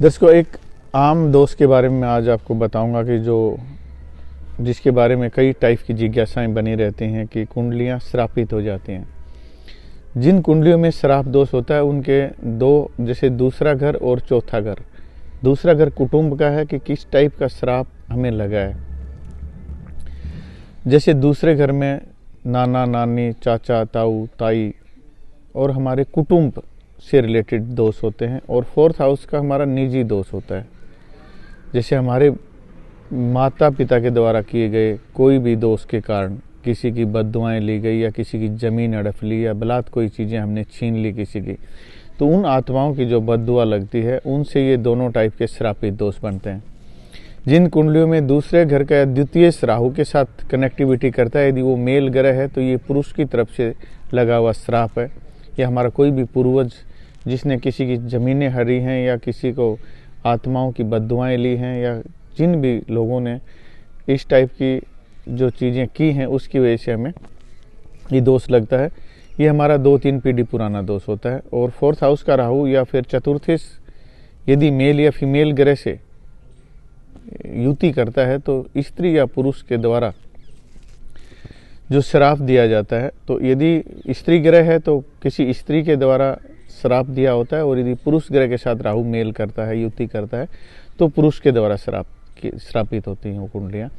दर्शकों, एक आम दोष के बारे में आज आपको बताऊंगा कि जिसके बारे में कई टाइप की जिज्ञासाएं बनी रहती हैं कि कुंडलियां श्रापित हो जाती हैं। जिन कुंडलियों में श्राप दोष होता है उनके दो, जैसे दूसरा घर और चौथा घर। दूसरा घर कुटुंब का है कि किस टाइप का श्राप हमें लगा है। जैसे दूसरे घर में नाना नानी, चाचा ताऊ ताई और हमारे कुटुंब से रिलेटेड दोष होते हैं। और फोर्थ हाउस का हमारा निजी दोष होता है, जैसे हमारे माता पिता के द्वारा किए गए कोई भी दोष के कारण किसी की बद्दुआएं ली गई या किसी की ज़मीन हड़प ली या बलात् कोई चीज़ें हमने छीन ली किसी की, तो उन आत्माओं की जो बद्दुआ लगती है उनसे ये दोनों टाइप के श्रापित दोष बनते हैं। जिन कुंडलियों में दूसरे घर का द्वितीय राहु के साथ कनेक्टिविटी करता है, यदि वो मेल ग्रह है तो ये पुरुष की तरफ से लगा हुआ श्राप है। या हमारा कोई भी पूर्वज जिसने किसी की ज़मीनें हरी हैं या किसी को आत्माओं की बद्दुआएं ली हैं या जिन भी लोगों ने इस टाइप की जो चीज़ें की हैं उसकी वजह से हमें ये दोष लगता है। ये हमारा 2-3 पीढ़ी पुराना दोष होता है। और फोर्थ हाउस का राहु या फिर चतुर्थी यदि मेल या फीमेल ग्रह से युति करता है तो स्त्री या पुरुष के द्वारा जो श्राप दिया जाता है, तो यदि स्त्री ग्रह है तो किसी स्त्री के द्वारा श्राप दिया होता है, और यदि पुरुष ग्रह के साथ राहु मेल करता है, युति करता है, तो पुरुष के द्वारा श्रापित होती हैं वो कुंडलियाँ।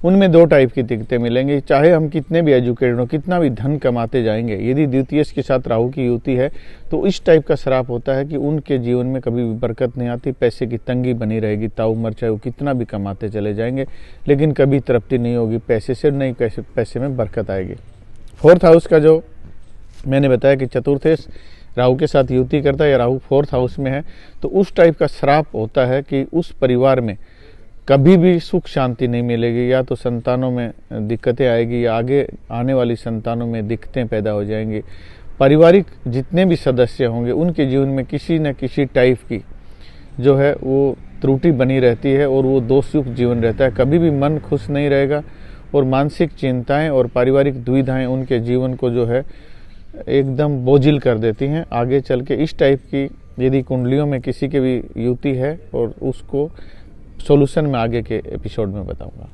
उनमें 2 टाइप की दिक्कतें मिलेंगी। चाहे हम कितने भी एजुकेटेड हो, कितना भी धन कमाते जाएंगे, यदि द्वितीय के साथ राहु की युति है तो इस टाइप का श्राप होता है कि उनके जीवन में कभी भी बरकत नहीं आती, पैसे की तंगी बनी रहेगी। ताउम्र चाहे वो कितना भी कमाते चले जाएंगे लेकिन कभी तृप्ति नहीं होगी पैसे से, नहीं पैसे में बरकत आएगी। फोर्थ हाउस का जो मैंने बताया कि चतुर्थेश राहु के साथ युति करता है या राहु फोर्थ हाउस में है, तो उस टाइप का श्राप होता है कि उस परिवार में कभी भी सुख शांति नहीं मिलेगी, या तो संतानों में दिक्कतें आएगी या आगे आने वाली संतानों में दिक्कतें पैदा हो जाएंगी। पारिवारिक जितने भी सदस्य होंगे उनके जीवन में किसी न किसी टाइप की जो है वो त्रुटि बनी रहती है और वो दोषयुक्त जीवन रहता है। कभी भी मन खुश नहीं रहेगा और मानसिक चिंताएं और पारिवारिक दुविधाएं उनके जीवन को जो है एकदम बोझिल कर देती हैं। आगे चल के इस टाइप की यदि कुंडलियों में किसी की भी युति है, और उसको सॉल्यूशन में आगे के एपिसोड में बताऊंगा।